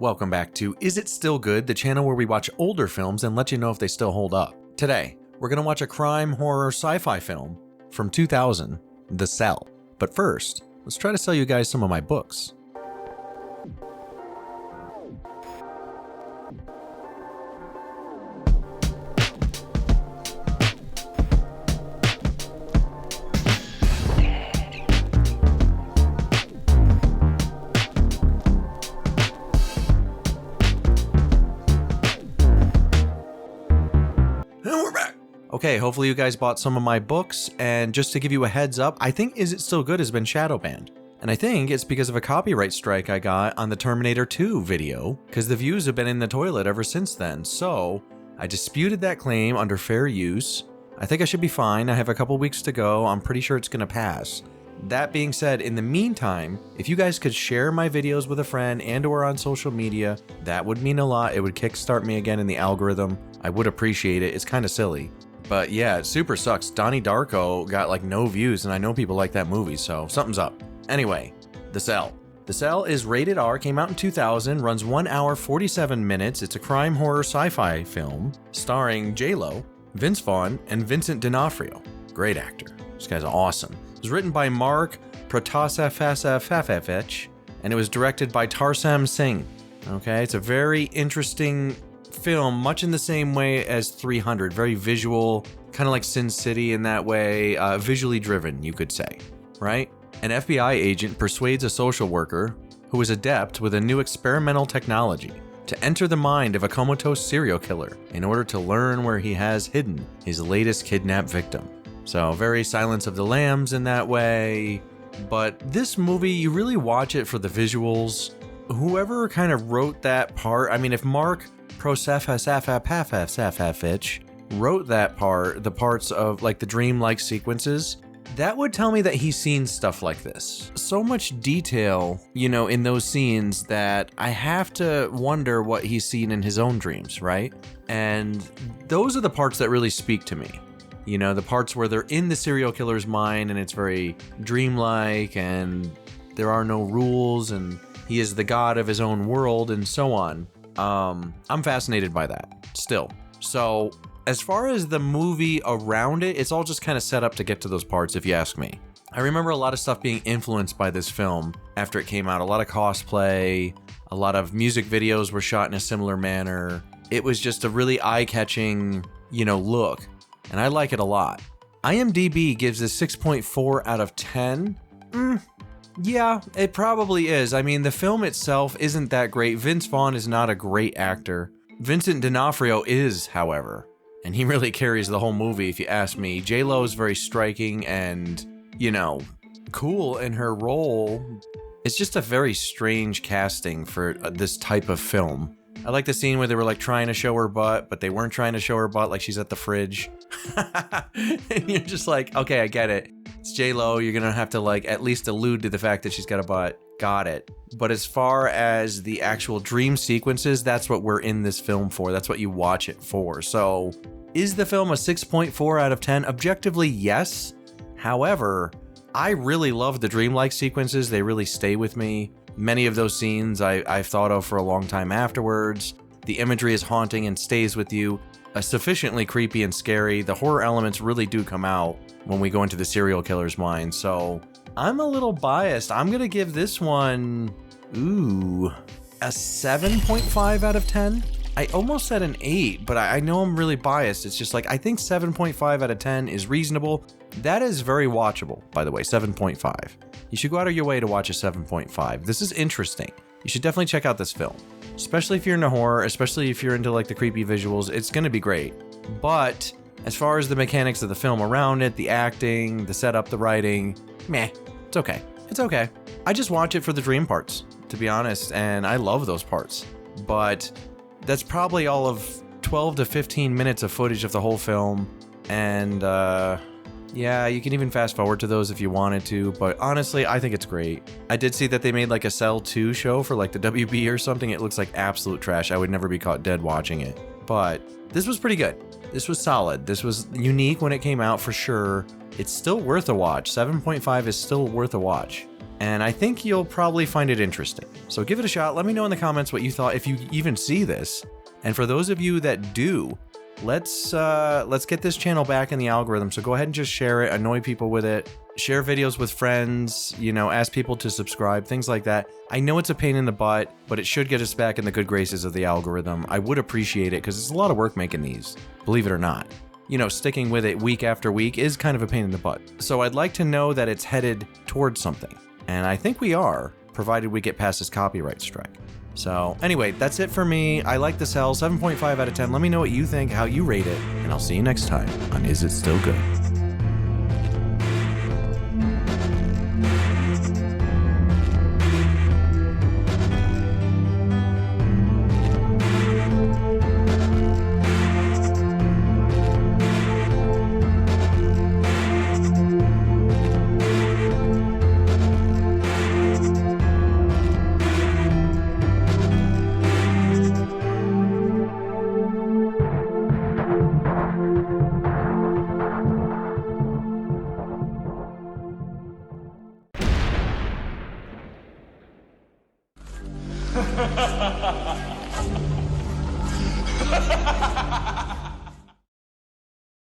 Welcome back to Is It Still Good, the channel where we watch older films and let you know if they still hold up. Today, we're going to watch a crime, horror, sci-fi film from 2000, The Cell. But first, let's try to sell you guys some of my books. Okay, hopefully you guys bought some of my books, and just to give you a heads up, I think Is It Still Good has been shadow banned. And I think it's because of a copyright strike I got on the Terminator 2 video, because the views have been in the toilet ever since then. So, I disputed that claim under fair use. I think I should be fine. I have a couple weeks to go. I'm pretty sure it's gonna pass. That being said, in the meantime, if you guys could share my videos with a friend and or on social media, that would mean a lot. It would kickstart me again in the algorithm. I would appreciate it. It's kind of silly. But yeah, it super sucks. Donnie Darko got like no views, and I know people like that movie, so something's up. Anyway, The Cell. The Cell is rated R, came out in 2000, runs 1 hour 47 minutes. It's a crime horror sci-fi film starring J-Lo, Vince Vaughn, and Vincent D'Onofrio. Great actor. This guy's awesome. It was written by Mark Protasevich, and it was directed by Tarsem Singh. Okay, it's a very interesting film, much in the same way as 300, very visual, kind of like Sin City in that way, visually driven, you could say, right? An FBI agent persuades a social worker, who is adept with a new experimental technology, to enter the mind of a comatose serial killer in order to learn where he has hidden his latest kidnapped victim. So very Silence of the Lambs in that way, but this movie, you really watch it for the visuals. Whoever kind of wrote that part, I mean, if Mark Protasevich wrote that part, the parts of like the dreamlike sequences, that would tell me that he's seen stuff like this. So much detail, in those scenes that I have to wonder what he's seen in his own dreams, right? And those are the parts that really speak to me. The parts where they're in the serial killer's mind and it's very dreamlike and there are no rules and he is the god of his own world and so on. I'm fascinated by that still. So as far as the movie around it, it's all just kind of set up to get to those parts, if you ask me. I remember a lot of stuff being influenced by this film after it came out. A lot of cosplay, a lot of music videos were shot in a similar manner. It was just a really eye-catching, look, and I like it a lot. IMDb gives this 6.4 out of 10. Yeah, it probably is. I mean, the film itself isn't that great. Vince Vaughn is not a great actor. Vincent D'Onofrio is, however, and he really carries the whole movie, if you ask me. J-Lo is very striking and, cool in her role. It's just a very strange casting for this type of film. I like the scene where they were like trying to show her butt, but they weren't trying to show her butt, like she's at the fridge. And you're just like, okay, I get it. It's J-Lo, you're gonna have to like at least allude to the fact that she's got a butt. Got it. But as far as the actual dream sequences, that's what we're in this film for. That's what you watch it for. So is the film a 6.4 out of 10? Objectively, yes. However, I really love the dreamlike sequences. They really stay with me. Many of those scenes I've thought of for a long time afterwards. The imagery is haunting and stays with you. Sufficiently creepy and scary. The horror elements really do come out when we go into the serial killer's mind. So I'm a little biased. I'm going to give this one, a 7.5 out of 10. I almost said an 8, but I know I'm really biased. It's just like, I think 7.5 out of 10 is reasonable. That is very watchable, by the way, 7.5. You should go out of your way to watch a 7.5. This is interesting. You should definitely check out this film, especially if you're into horror, especially if you're into like the creepy visuals. It's going to be great. But as far as the mechanics of the film around it, the acting, the setup, the writing, meh, it's okay. It's okay. I just watch it for the dream parts, to be honest, and I love those parts. But that's probably all of 12 to 15 minutes of footage of the whole film, and yeah, you can even fast forward to those if you wanted to, but honestly, I think it's great. I did see that they made like a Cell 2 show for like the WB or something. It looks like absolute trash. I would never be caught dead watching it, but this was pretty good. This was solid. This was unique when it came out for sure. It's still worth a watch. 7.5 is still worth a watch. and I think you'll probably find it interesting. So give it a shot. Let me know in the comments what you thought, if you even see this. And for those of you that do, let's get this channel back in the algorithm. So go ahead and just share it, annoy people with it, share videos with friends, you know, ask people to subscribe, things like that. I know it's a pain in the butt, but it should get us back in the good graces of the algorithm. I would appreciate it because it's a lot of work making these, believe it or not. You know, sticking with it week after week is kind of a pain in the butt. So I'd like to know that it's headed towards something. And I think we are, provided we get past this copyright strike. So anyway, that's it for me. I like the cell, 7.5 out of 10. Let me know what you think, how you rate it, and I'll see you next time on Is It Still Good? Ha ha ha ha ha!